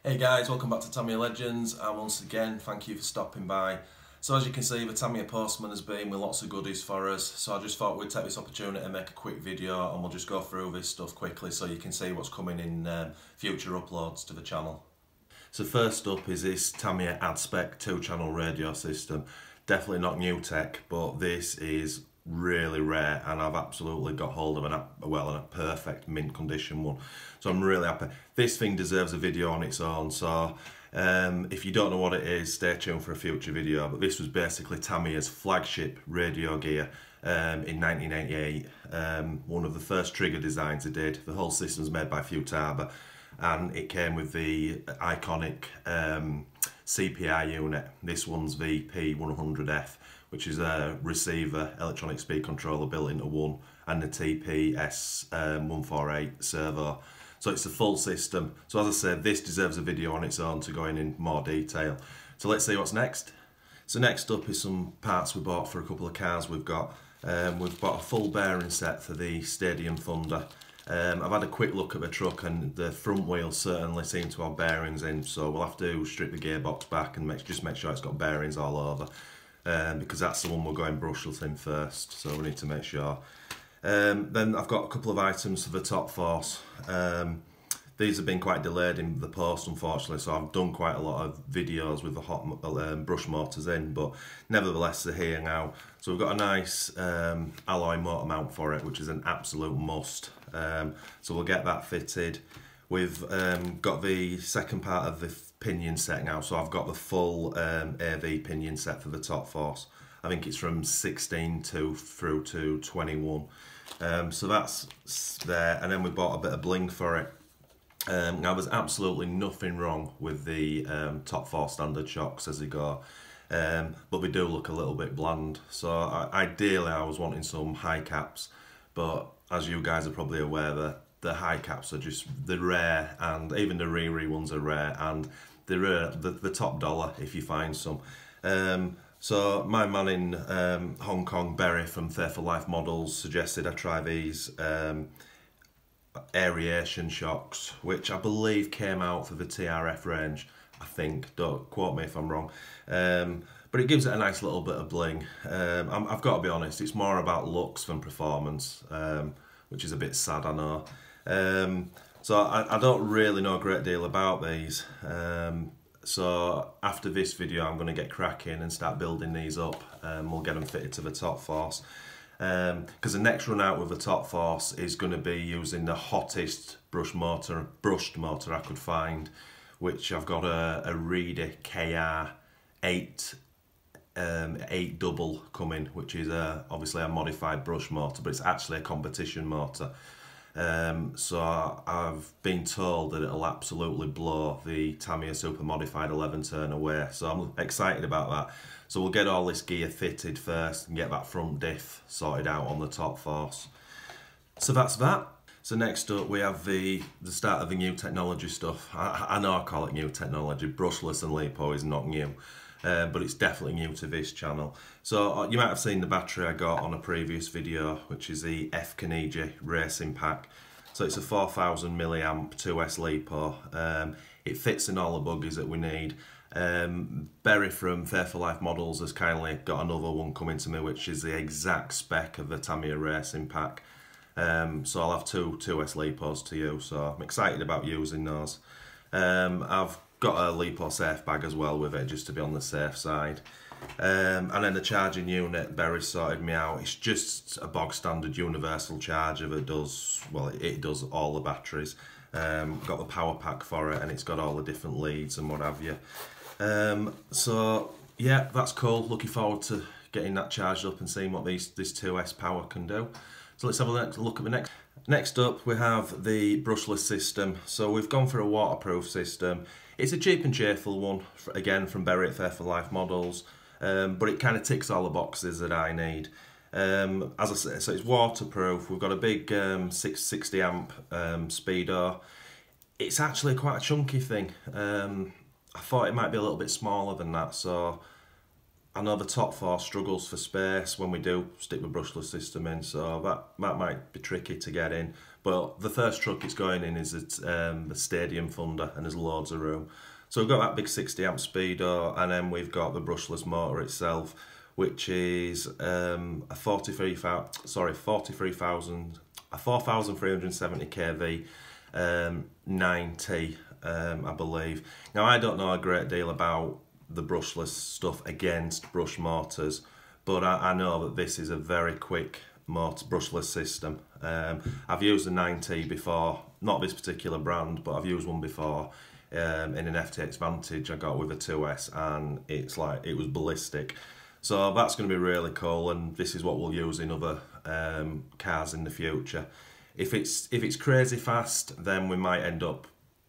Hey guys, welcome back to Tamiya Legends, and once again thank you for stopping by. So as you can see, the Tamiya Postman has been with lots of goodies for us, so I just thought we'd take this opportunity and make a quick video and we'll just go through this stuff quickly so you can see what's coming in future uploads to the channel. So first up is this Tamiya AdSpec 2-channel radio system. Definitely not new tech, but this is really rare and I've absolutely got hold of a perfect mint condition one, so I'm really happy. This thing deserves a video on its own, so if you don't know what it is, stay tuned for a future video. But this was basically Tamiya's flagship radio gear in 1988, one of the first trigger designs they did. The whole system's made by Futaba and it came with the iconic CPI unit. This one's the P100F, which is a receiver electronic speed controller built into one, and the TPS148 servo. So it's a full system. So as I said, this deserves a video on its own to go in more detail. So let's see what's next. So next up is some parts we bought for a couple of cars we've got. We've bought a full bearing set for the Stadium Thunder. I've had a quick look at the truck and the front wheels certainly seem to have bearings in, so we'll have to strip the gearbox back and just make sure it's got bearings all over. Because that's the one we're going brushless in first, so we need to make sure. Then I've got a couple of items for the top force. These have been quite delayed in the post, unfortunately, so I've done quite a lot of videos with the hot brush motors in, but nevertheless they're here now. So we've got a nice alloy motor mount for it, which is an absolute must. So we'll get that fitted. We've got the second part of the pinion set now, so I've got the full AV pinion set for the top force. I think it's from 16 through to 21. So that's there, and then we bought a bit of bling for it. Now there's absolutely nothing wrong with the top force standard shocks as they go, but they do look a little bit bland. So ideally I was wanting some high caps, but as you guys are probably aware, the high caps are they're rare, and even the Riri ones are rare, and they're the top dollar if you find some. So my man in Hong Kong, Berry from Faithful Life Models, suggested I try these aeration shocks, which I believe came out for the TRF range, I think, don't quote me if I'm wrong. But it gives it a nice little bit of bling. I've got to be honest, it's more about looks than performance, which is a bit sad, I know. So I don't really know a great deal about these. So after this video I'm going to get cracking and start building these up, and we'll get them fitted to the top force. Because the next run out with the top force is going to be using the hottest brushed motor I could find, which I've got a Reedy KR 8 double coming, which is obviously a modified brush motor, but it's actually a competition motor. So I've been told that it'll absolutely blow the Tamiya Super Modified 11 turn away, so I'm excited about that. So we'll get all this gear fitted first and get that front diff sorted out on the top force. So that's that. So next up we have the start of the new technology stuff. I know I call it new technology, brushless and LiPo is not new. But it's definitely new to this channel. So you might have seen the battery I got on a previous video, which is the F Kaniji Racing Pack. So it's a 4000 milliamp 2S LiPo. It fits in all the buggies that we need. Berry from Faithful Life Models has kindly got another one coming to me, which is the exact spec of the Tamiya Racing Pack. So I'll have two 2S LiPos to use, so I'm excited about using those. I've got a LiPo safe bag as well with it, just to be on the safe side. And then the charging unit, Berry sorted me out. It's just a bog standard universal charger that does, well, it does all the batteries. Got the power pack for it, and it's got all the different leads and what have you. So yeah, that's cool. Looking forward to getting that charged up and seeing what this 2S power can do. So let's have a look at the next. Next up we have the brushless system. So we've gone for a waterproof system. It's a cheap and cheerful one, again from Berry at Faithful Life Models, but it kind of ticks all the boxes that I need. As I said, so it's waterproof. We've got a big 660 amp speedo. It's actually quite a chunky thing. I thought it might be a little bit smaller than that, so I know the top four struggles for space when we do stick the brushless system in, so that might be tricky to get in. But the first truck it's going in is the Stadium Thunder, and there's loads of room. So we've got that big 60 amp speedo, and then we've got the brushless motor itself, which is a 4,370 kV 9T, I believe. Now I don't know a great deal about the brushless stuff against brush motors, but I know that this is a very quick brushless system. I've used a 9T before, not this particular brand, but I've used one before in an FTX Vantage I got with a 2S, and it's like, it was ballistic. So that's going to be really cool, and this is what we'll use in other cars in the future. If it's crazy fast, then we might end up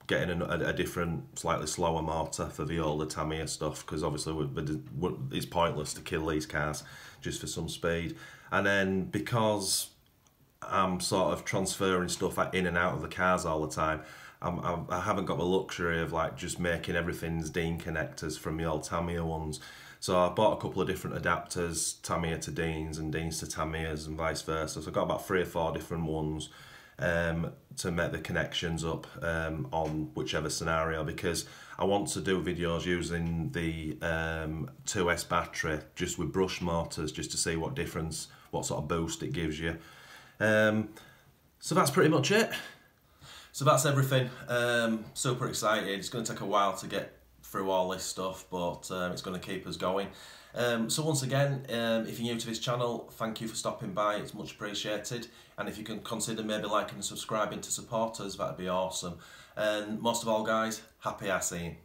getting a different, slightly slower motor for the older Tamiya stuff, because obviously it's pointless to kill these cars just for some speed. And then because I'm sort of transferring stuff in and out of the cars all the time, I haven't got the luxury of like just making everything's Dean connectors from the old Tamiya ones. So I bought a couple of different adapters, Tamiya to Deans and Deans to Tamiyas and vice versa. So I've got about 3 or 4 different ones to make the connections up on whichever scenario, because I want to do videos using the 2S battery just with brush motors, just to see what difference, what sort of boost it gives you. So that's pretty much it. So that's everything. Super excited. It's going to take a while to get through all this stuff, but it's going to keep us going. So once again, if you're new to this channel, thank you for stopping by, it's much appreciated. And if you can consider maybe liking and subscribing to support us, that'd be awesome. And most of all guys, happy assing.